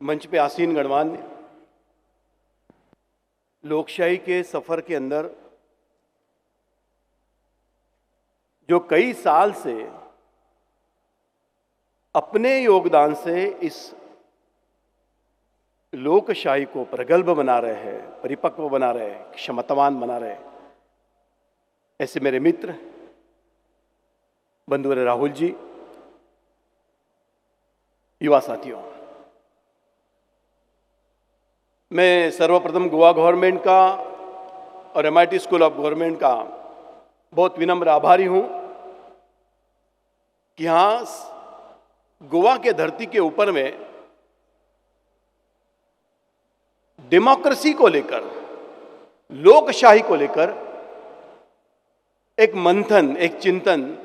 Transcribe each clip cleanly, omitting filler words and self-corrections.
मंच पे आसीन गणमान्य, लोकशाही के सफर के अंदर जो कई साल से अपने योगदान से इस लोकशाही को प्रगल्भ बना रहे हैं, परिपक्व बना रहे हैं, क्षमतावान बना रहे हैं, ऐसे मेरे मित्र बंधुवर राहुल जी, युवा साथियों, मैं सर्वप्रथम गोवा गवर्नमेंट का और MIT स्कूल ऑफ गवर्नमेंट का बहुत विनम्र आभारी हूं कि यहां गोवा के धरती के ऊपर में डेमोक्रेसी को लेकर, लोकशाही को लेकर एक मंथन, एक चिंतन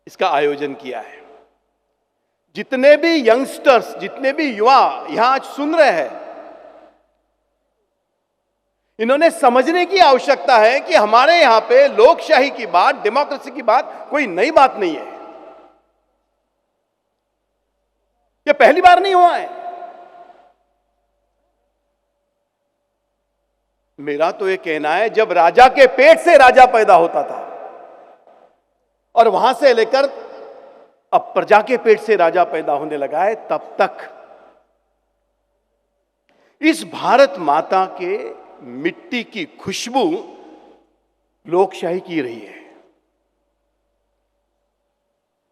इसका आयोजन किया है। जितने भी यंगस्टर्स, जितने भी युवा यहां आज सुन रहे हैं, इन्होंने समझने की आवश्यकता है कि हमारे यहां पे लोकशाही की बात, डेमोक्रेसी की बात कोई नई बात नहीं है। यह पहली बार नहीं हुआ है। मेरा तो यह कहना है, जब राजा के पेट से राजा पैदा होता था और वहां से लेकर अब प्रजा के पेट से राजा पैदा होने लगा है, तब तक इस भारत माता के मिट्टी की खुशबू लोकशाही की रही है।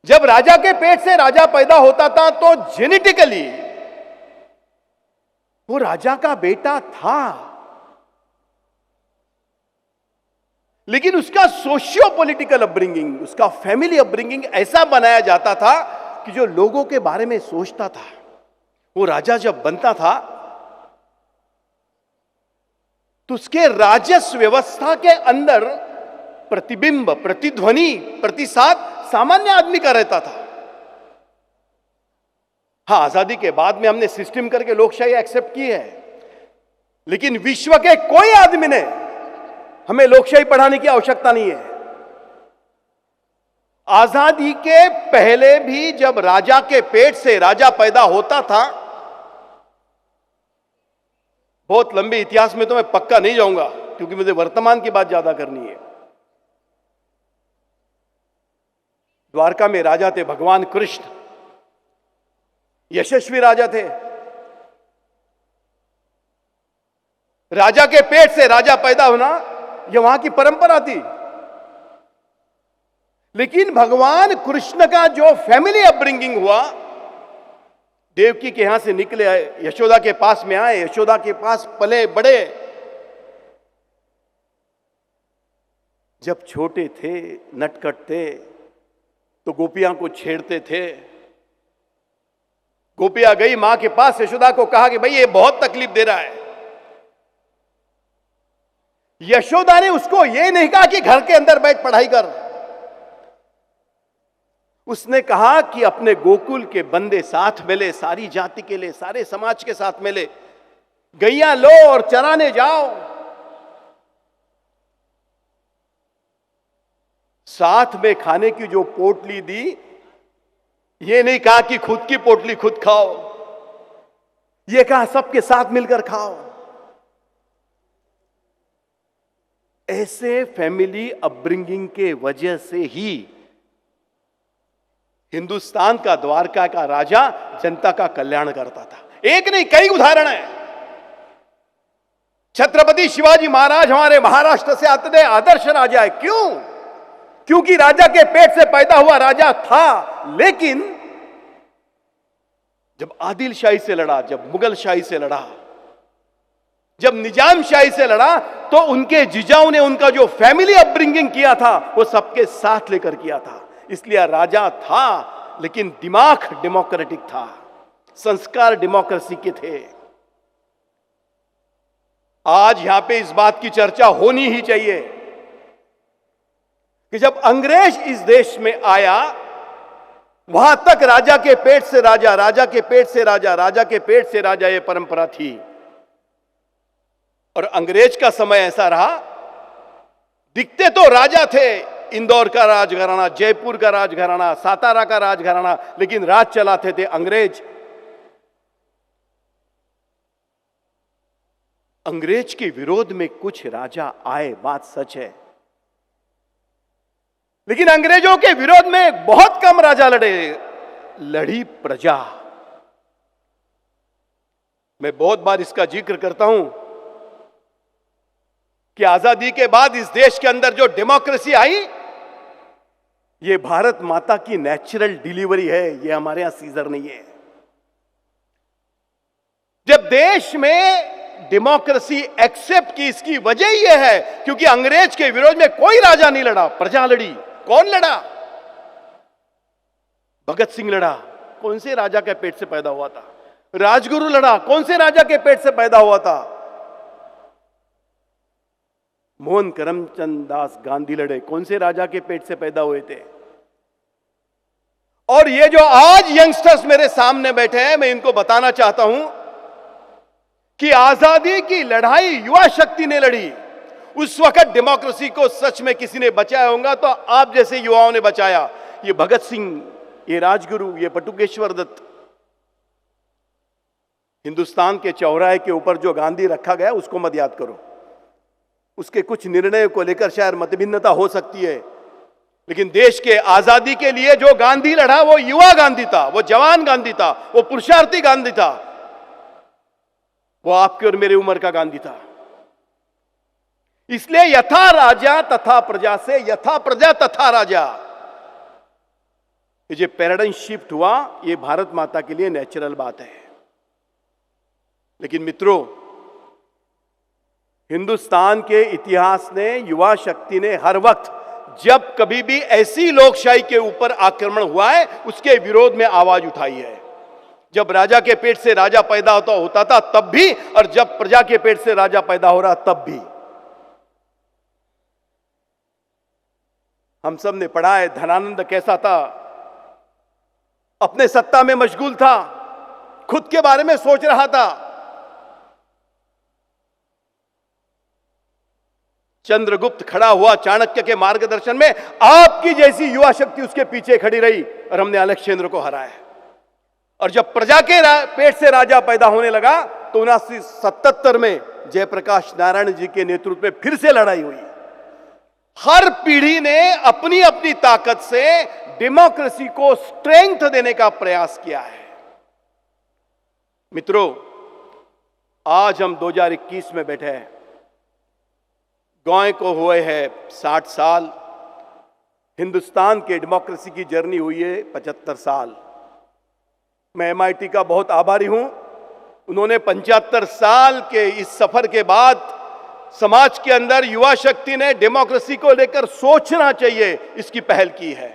जब राजा के पेट से राजा पैदा होता था तो जेनेटिकली वो राजा का बेटा था, लेकिन उसका सोशियो पॉलिटिकल अपब्रिंगिंग, उसका फैमिली अपब्रिंगिंग ऐसा बनाया जाता था कि जो लोगों के बारे में सोचता था, वो राजा जब बनता था तो उसके राजस्व व्यवस्था के अंदर प्रतिबिंब, प्रतिध्वनि, प्रतिसाद सामान्य आदमी का रहता था। हां, आजादी के बाद में हमने सिस्टम करके लोकशाही एक्सेप्ट की है, लेकिन विश्व के कोई आदमी ने हमें लोकशाही पढ़ाने की आवश्यकता नहीं है। आजादी के पहले भी जब राजा के पेट से राजा पैदा होता था, बहुत लंबे इतिहास में तो मैं पक्का नहीं जाऊंगा क्योंकि मुझे वर्तमान की बात ज्यादा करनी है। द्वारका में राजा थे भगवान कृष्ण, यशस्वी राजा थे। राजा के पेट से राजा पैदा होना यह वहां की परंपरा थी, लेकिन भगवान कृष्ण का जो फैमिली अपब्रिंगिंग हुआ, देवकी के यहां से निकले, यशोदा के पास में आए, यशोदा के पास पले बड़े। जब छोटे थे, नटखट थे, तो गोपियां को छेड़ते थे। गोपियां गई मां के पास, यशोदा को कहा कि भाई ये बहुत तकलीफ दे रहा है। यशोदा ने उसको ये नहीं कहा कि घर के अंदर बैठ पढ़ाई कर, उसने कहा कि अपने गोकुल के बंदे साथ मिले, सारी जाति के लिए, सारे समाज के साथ मिले, गैया लो और चराने जाओ। साथ में खाने की जो पोटली दी, ये नहीं कहा कि खुद की पोटली खुद खाओ, ये कहा सबके साथ मिलकर खाओ। ऐसे फैमिली अपब्रिंगिंग के वजह से ही हिंदुस्तान का द्वारका का राजा जनता का कल्याण करता था। एक नहीं, कई उदाहरण हैं। छत्रपति शिवाजी महाराज हमारे महाराष्ट्र से आते थे, आदर्श राजा है। क्यों? क्योंकि राजा के पेट से पैदा हुआ राजा था, लेकिन जब आदिल शाही से लड़ा, जब मुगल शाही से लड़ा, जब निजाम शाही से लड़ा, तो उनके जिजाओं ने उनका जो फैमिली अपब्रिंगिंग किया था वो सबके साथ लेकर किया था। इसलिए राजा था, लेकिन दिमाग डेमोक्रेटिक था, संस्कार डेमोक्रेसी के थे। आज यहां पे इस बात की चर्चा होनी ही चाहिए कि जब अंग्रेज इस देश में आया, वहां तक राजा के पेट से राजा, राजा के पेट से राजा, राजा के पेट से राजा, यह परंपरा थी। और अंग्रेज का समय ऐसा रहा, दिखते तो राजा थे, इंदौर का राजघराना, जयपुर का राजघराना, सातारा का राजघराना, लेकिन राज चलाते थे अंग्रेज। अंग्रेज के विरोध में कुछ राजा आए, बात सच है, लेकिन अंग्रेजों के विरोध में बहुत कम राजा लड़े, लड़ी प्रजा। मैं बहुत बार इसका जिक्र करता हूं कि आजादी के बाद इस देश के अंदर जो डेमोक्रेसी आई, ये भारत माता की नेचुरल डिलीवरी है, ये हमारे यहां सीजर नहीं है। जब देश में डेमोक्रेसी एक्सेप्ट की, इसकी वजह यह है क्योंकि अंग्रेज के विरोध में कोई राजा नहीं लड़ा, प्रजा लड़ी। कौन लड़ा? भगत सिंह लड़ा, कौन से राजा के पेट से पैदा हुआ था? राजगुरु लड़ा, कौन से राजा के पेट से पैदा हुआ था? मोहन करमचंद दास गांधी लड़े, कौन से राजा के पेट से पैदा हुए थे? और ये जो आज यंगस्टर्स मेरे सामने बैठे हैं, मैं इनको बताना चाहता हूं कि आजादी की लड़ाई युवा शक्ति ने लड़ी। उस वक्त डेमोक्रेसी को सच में किसी ने बचाया होगा तो आप जैसे युवाओं ने बचाया। ये भगत सिंह, ये राजगुरु, ये बटुकेश्वर दत्त। हिंदुस्तान के चौराहे के ऊपर जो गांधी रखा गया उसको मत याद करो। उसके कुछ निर्णयों को लेकर शायद मतभिन्नता हो सकती है, लेकिन देश के आजादी के लिए जो गांधी लड़ा वो युवा गांधी था, वो जवान गांधी था, वो पुरुषार्थी गांधी था, वो आपके और मेरे उम्र का गांधी था। इसलिए यथा राजा तथा प्रजा से यथा प्रजा तथा राजा, ये जो पैराडाइम शिफ्ट हुआ, ये भारत माता के लिए नेचुरल बात है। लेकिन मित्रों, हिंदुस्तान के इतिहास ने, युवा शक्ति ने हर वक्त जब कभी भी ऐसी लोकशाही के ऊपर आक्रमण हुआ है, उसके विरोध में आवाज उठाई है। जब राजा के पेट से राजा पैदा होता था तब भी, और जब प्रजा के पेट से राजा पैदा हो रहा तब भी। हम सब ने पढ़ा है धनानंद कैसा था, अपने सत्ता में मशगूल था, खुद के बारे में सोच रहा था। चंद्रगुप्त खड़ा हुआ चाणक्य के मार्गदर्शन में, आपकी जैसी युवा शक्ति उसके पीछे खड़ी रही और हमने अलेक्जेंद्र को हराया। और जब प्रजा के पेट से राजा पैदा होने लगा तो 1977 में जयप्रकाश नारायण जी के नेतृत्व में फिर से लड़ाई हुई। हर पीढ़ी ने अपनी अपनी ताकत से डेमोक्रेसी को स्ट्रेंथ देने का प्रयास किया है। मित्रों, आज हम 2021 में बैठे हैं, गांव को हुए हैं 60 साल, हिंदुस्तान के डेमोक्रेसी की जर्नी हुई है 75 साल। मैं MIT का बहुत आभारी हूं, उन्होंने 75 साल के इस सफर के बाद समाज के अंदर युवा शक्ति ने डेमोक्रेसी को लेकर सोचना चाहिए, इसकी पहल की है।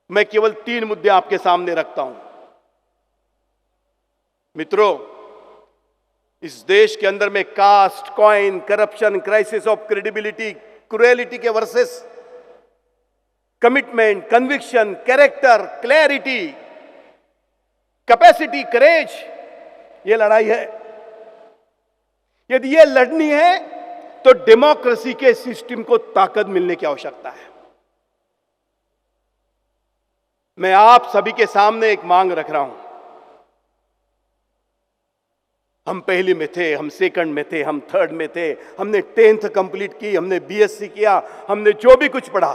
मैं केवल 3 मुद्दे आपके सामने रखता हूं। मित्रों, इस देश के अंदर में caste, coin, corruption, crisis of credibility, cruelty के versus commitment, conviction, character, clarity, capacity, courage, ये लड़ाई है। यदि ये लड़नी है तो डेमोक्रेसी के सिस्टम को ताकत मिलने की आवश्यकता है। मैं आप सभी के सामने एक मांग रख रहा हूं। हम पहली में थे, हम सेकंड में थे, हम थर्ड में थे, हमने 10th कंप्लीट की, हमने BSc किया, हमने जो भी कुछ पढ़ा,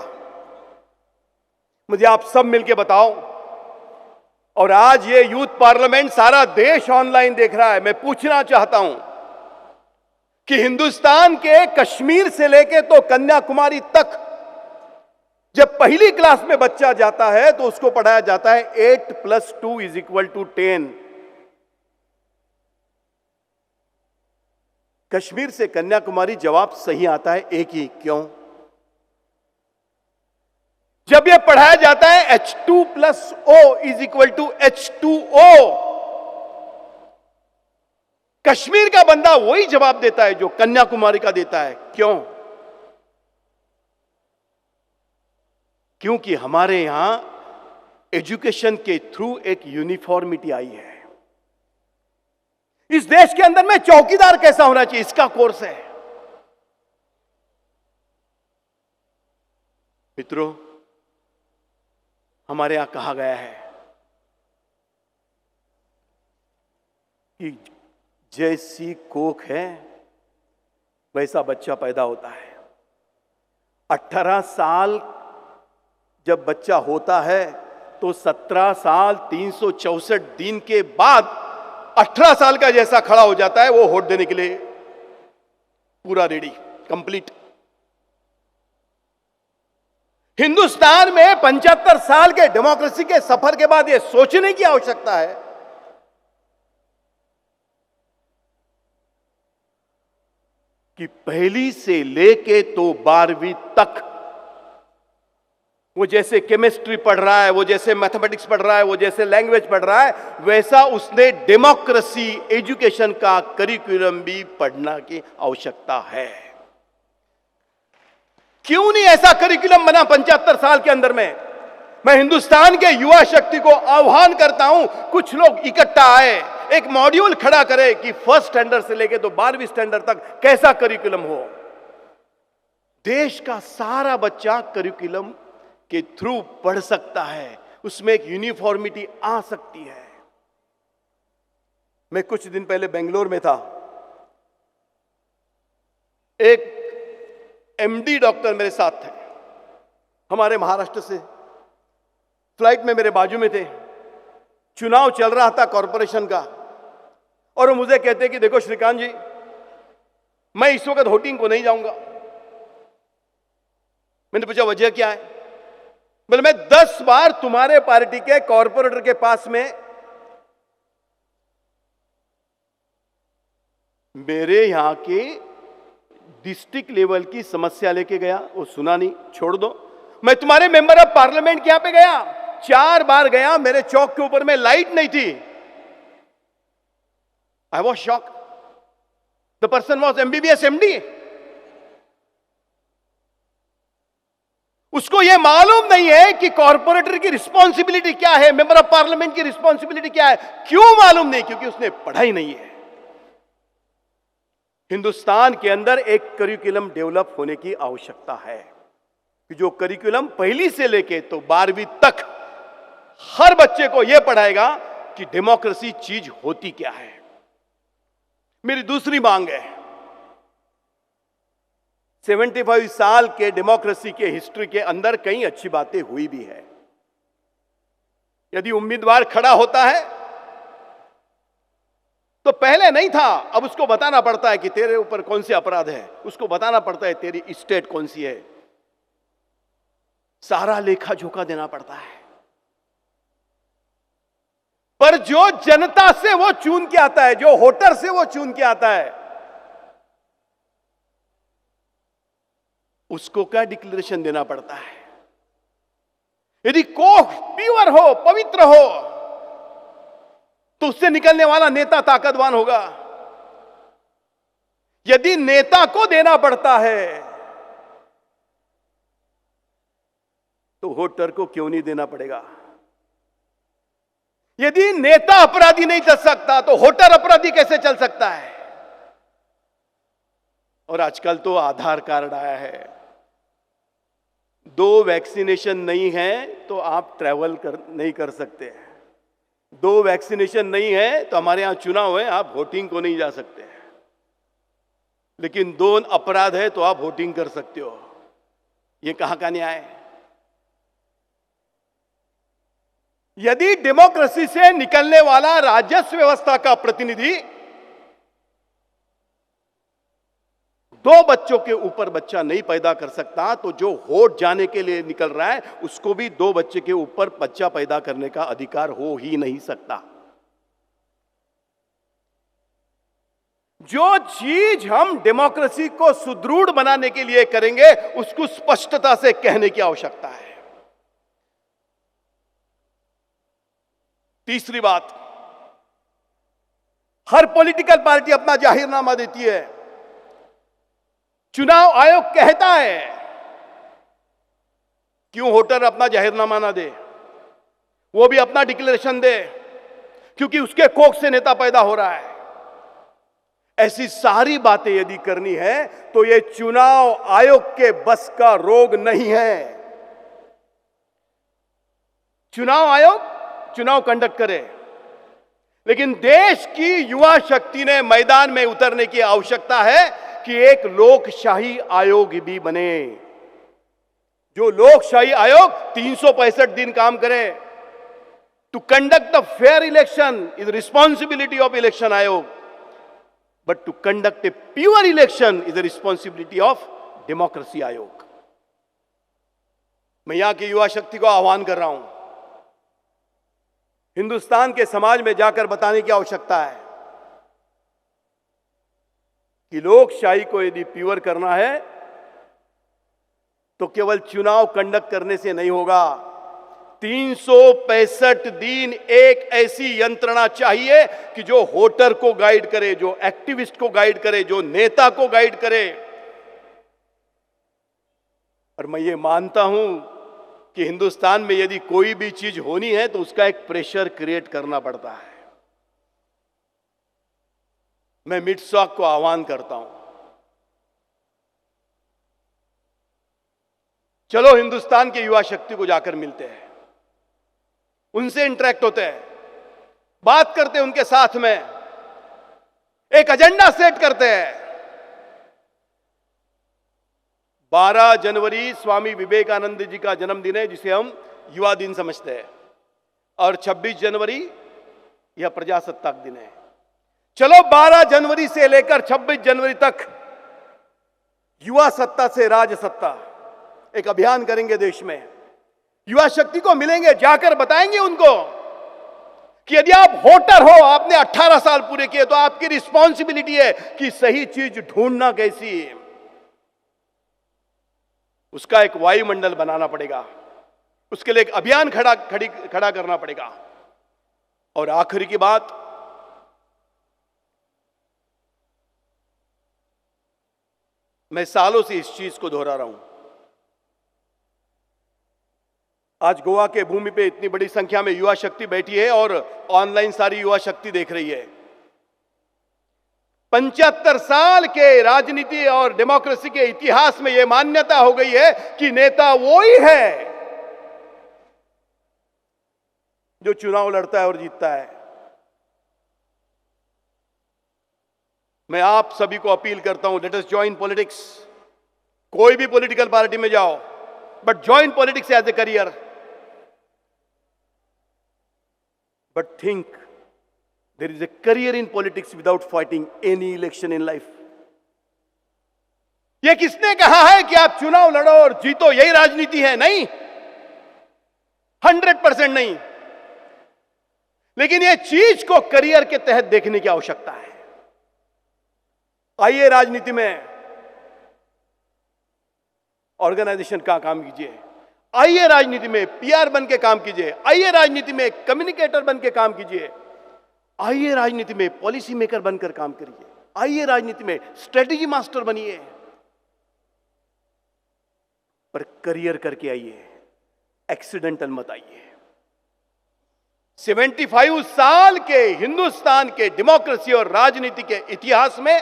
मुझे आप सब मिलके बताओ। और आज ये यूथ पार्लियामेंट सारा देश ऑनलाइन देख रहा है। मैं पूछना चाहता हूं कि हिंदुस्तान के कश्मीर से लेके तो कन्याकुमारी तक जब पहली क्लास में बच्चा जाता है तो उसको पढ़ाया जाता है 8 + 2 = 10। कश्मीर से कन्याकुमारी जवाब सही आता है एक ही। क्यों? जब यह पढ़ाया जाता है H2 + O = H2O, कश्मीर का बंदा वही जवाब देता है जो कन्याकुमारी का देता है। क्यों? क्योंकि हमारे यहां एजुकेशन के थ्रू एक यूनिफॉर्मिटी आई है। इस देश के अंदर में चौकीदार कैसा होना चाहिए, इसका कोर्स है। मित्रों, हमारे यहां कहा गया है कि जैसी कोख है वैसा बच्चा पैदा होता है। 18 साल जब बच्चा होता है तो 17 साल 364 दिन के बाद 18 साल का जैसा खड़ा हो जाता है, वो होट देने के लिए पूरा रेडी, कंप्लीट। हिंदुस्तान में 75 साल के डेमोक्रेसी के सफर के बाद यह सोचने की आवश्यकता है कि पहली से लेके तो 12वीं तक वो जैसे केमिस्ट्री पढ़ रहा है, वो जैसे मैथमेटिक्स पढ़ रहा है, वो जैसे लैंग्वेज पढ़ रहा है, वैसा उसने डेमोक्रेसी एजुकेशन का करिकुलम भी पढ़ना की आवश्यकता है। क्यों नहीं ऐसा करिकुलम बना 75 साल के अंदर में? मैं हिंदुस्तान के युवा शक्ति को आह्वान करता हूं, कुछ लोग इकट्ठा आए, एक मॉड्यूल खड़ा करे कि फर्स्ट स्टैंडर्ड से लेके तो 12वीं स्टैंडर्ड तक कैसा करिकुलम हो। देश का सारा बच्चा करिकुलम के थ्रू पढ़ सकता है, उसमें एक यूनिफॉर्मिटी आ सकती है। मैं कुछ दिन पहले बेंगलोर में था, एक एमडी डॉक्टर मेरे साथ थे, हमारे महाराष्ट्र से, फ्लाइट में मेरे बाजू में थे। चुनाव चल रहा था कॉरपोरेशन का, और वो मुझे कहते कि देखो श्रीकांत जी, मैं इस वक्त वोटिंग को नहीं जाऊंगा। मैंने पूछा वजह क्या है? बोले मैं 10 बार तुम्हारे पार्टी के कॉरपोरेटर के पास में मेरे यहां के डिस्ट्रिक्ट लेवल की समस्या लेके गया, वो सुना नहीं, छोड़ दो। मैं तुम्हारे मेंबर ऑफ पार्लियामेंट के यहां पे गया, 4 बार गया, मेरे चौक के ऊपर में लाइट नहीं थी। I was shock. The person was MBBS MD। उसको यह मालूम नहीं है कि कॉर्पोरेटर की रिस्पॉन्सिबिलिटी क्या है, मेंबर ऑफ पार्लियामेंट की रिस्पॉन्सिबिलिटी क्या है। क्यों मालूम नहीं? क्योंकि उसने पढ़ाई नहीं है। हिंदुस्तान के अंदर एक करिकुलम डेवलप होने की आवश्यकता है कि जो करिकुलम पहली से लेके तो 12वीं तक हर बच्चे को यह पढ़ाएगा कि डेमोक्रेसी चीज होती क्या है। मेरी दूसरी मांग है, 75 साल के डेमोक्रेसी के हिस्ट्री के अंदर कई अच्छी बातें हुई भी है। यदि उम्मीदवार खड़ा होता है तो पहले नहीं था, अब उसको बताना पड़ता है कि तेरे ऊपर कौन से अपराध है, उसको बताना पड़ता है तेरी स्टेट कौन सी है, सारा लेखा जोखा देना पड़ता है। पर जो जनता से वो चुन के आता है, जो वोटर से वो चुन के आता है, उसको क्या डिक्लेरेशन देना पड़ता है। यदि कोख प्योर हो, पवित्र हो, तो उससे निकलने वाला नेता ताकतवान होगा। यदि नेता को देना पड़ता है तो वोटर को क्यों नहीं देना पड़ेगा? यदि नेता अपराधी नहीं चल सकता तो वोटर अपराधी कैसे चल सकता है? और आजकल तो आधार कार्ड आया है, 2 वैक्सीनेशन नहीं है तो आप ट्रैवल नहीं कर सकते। 2 वैक्सीनेशन नहीं है तो हमारे यहां चुनाव है, आप वोटिंग को नहीं जा सकते। लेकिन 2 अपराध है तो आप वोटिंग कर सकते हो। यह कहां का न्याय है? यदि डेमोक्रेसी से निकलने वाला राजस्व व्यवस्था का प्रतिनिधि 2 बच्चों के ऊपर बच्चा नहीं पैदा कर सकता, तो जो वोट जाने के लिए निकल रहा है उसको भी 2 बच्चे के ऊपर बच्चा पैदा करने का अधिकार हो ही नहीं सकता। जो चीज हम डेमोक्रेसी को सुदृढ़ बनाने के लिए करेंगे उसको स्पष्टता से कहने की आवश्यकता है। तीसरी बात, हर पॉलिटिकल पार्टी अपना जाहिरनामा देती है, चुनाव आयोग कहता है, क्यों वोटर अपना जाहिरनामा ना दे, वो भी अपना डिक्लेरेशन दे, क्योंकि उसके कोख से नेता पैदा हो रहा है। ऐसी सारी बातें यदि करनी है तो ये चुनाव आयोग के बस का रोग नहीं है। चुनाव आयोग चुनाव कंडक्ट करे, लेकिन देश की युवा शक्ति ने मैदान में उतरने की आवश्यकता है कि एक लोकशाही आयोग भी बने। जो लोकशाही आयोग 365 दिन काम करे। To conduct the fair election is responsibility of election आयोग, but to conduct a pure election is the responsibility of democracy आयोग। मैं यहां की युवा शक्ति को आह्वान कर रहा हूं, हिंदुस्तान के समाज में जाकर बताने की आवश्यकता है कि लोकशाही को यदि प्योर करना है तो केवल चुनाव कंडक्ट करने से नहीं होगा। 365 दिन एक ऐसी यंत्रणा चाहिए कि जो वोटर को गाइड करे, जो एक्टिविस्ट को गाइड करे, जो नेता को गाइड करे। और मैं ये मानता हूं कि हिंदुस्तान में यदि कोई भी चीज होनी है तो उसका एक प्रेशर क्रिएट करना पड़ता है। मैं मिडसॉक को आह्वान करता हूं, चलो हिंदुस्तान के युवा शक्ति को जाकर मिलते हैं, उनसे इंटरेक्ट होते हैं, बात करते हैं उनके साथ में, एक एजेंडा सेट करते हैं। 12 जनवरी स्वामी विवेकानंद जी का जन्मदिन है, जिसे हम युवा दिन समझते हैं, और 26 जनवरी यह प्रजासत्ताक दिन है। चलो 12 जनवरी से लेकर 26 जनवरी तक युवा सत्ता से राज सत्ता एक अभियान करेंगे देश में। युवा शक्ति को मिलेंगे, जाकर बताएंगे उनको कि यदि आप वोटर हो, आपने 18 साल पूरे किए, तो आपकी रिस्पॉन्सिबिलिटी है कि सही चीज ढूंढना कैसी है। उसका एक वायुमंडल बनाना पड़ेगा, उसके लिए एक अभियान खड़ा करना पड़ेगा। और आखिरी की बात, मैं सालों से इस चीज को दोहरा रहा हूं। आज गोवा के भूमि पे इतनी बड़ी संख्या में युवा शक्ति बैठी है और ऑनलाइन सारी युवा शक्ति देख रही है। 75 साल के राजनीति और डेमोक्रेसी के इतिहास में यह मान्यता हो गई है कि नेता वो ही है जो चुनाव लड़ता है और जीतता है। मैं आप सभी को अपील करता हूं, लेट अस जॉइन पॉलिटिक्स। कोई भी पॉलिटिकल पार्टी में जाओ, but join politics as a career. But think there is a career in politics without fighting any election in life. ये किसने कहा है कि आप चुनाव लड़ो और जीतो, यही राजनीति है? नहीं, 100% नहीं। लेकिन ये चीज को करियर के तहत देखने की आवश्यकता है। आइए राजनीति में ऑर्गेनाइजेशन का काम कीजिए, आइए राजनीति में पीआर बन के काम कीजिए, आइए राजनीति में कम्युनिकेटर बन के काम कीजिए, आइए राजनीति में पॉलिसी मेकर बनकर काम करिए, आइए राजनीति में स्ट्रेटेजी मास्टर बनिए, पर करियर करके आइए, एक्सीडेंटल मत आइए। 75 साल के हिंदुस्तान के डेमोक्रेसी और राजनीति के इतिहास में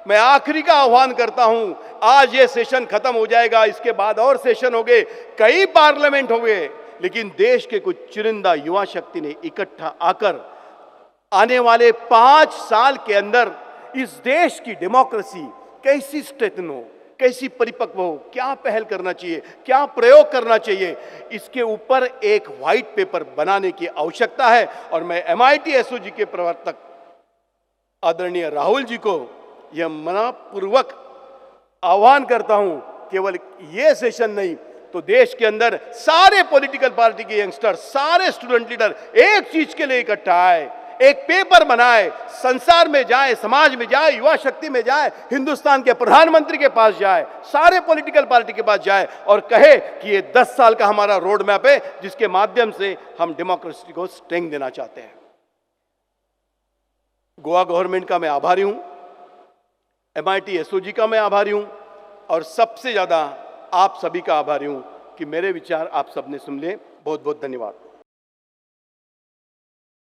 मैं आखिरी का आह्वान करता हूं। आज ये सेशन खत्म हो जाएगा, इसके बाद और सेशन हो गए, कई पार्लियामेंट हो गए, लेकिन देश के कुछ चुनिंदा युवा शक्ति ने इकट्ठा आकर आने वाले 5 साल के अंदर इस देश की डेमोक्रेसी कैसी स्ट्रेंथन हो, कैसी परिपक्व हो, क्या पहल करना चाहिए, क्या प्रयोग करना चाहिए, इसके ऊपर एक व्हाइट पेपर बनाने की आवश्यकता है। और मैं MIT SOG के प्रवर्तक आदरणीय राहुल जी को यह मनपूर्वक आह्वान करता हूं, केवल ये सेशन नहीं तो देश के अंदर सारे पॉलिटिकल पार्टी के यंगस्टर, सारे स्टूडेंट लीडर एक चीज के लिए इकट्ठा आए, एक पेपर बनाए, संसार में जाए, समाज में जाए, युवा शक्ति में जाए, हिंदुस्तान के प्रधानमंत्री के पास जाए, सारे पॉलिटिकल पार्टी के पास जाए और कहे कि ये 10 साल का हमारा रोड मैप है जिसके माध्यम से हम डेमोक्रेसी को स्ट्रेंथ देना चाहते हैं। गोवा गवर्नमेंट का मैं आभारी हूं, MIT SOG का मैं आभारी हूं, और सबसे ज्यादा आप सभी का आभारी हूं कि मेरे विचार आप सबने सुन लिए। बहुत बहुत धन्यवाद।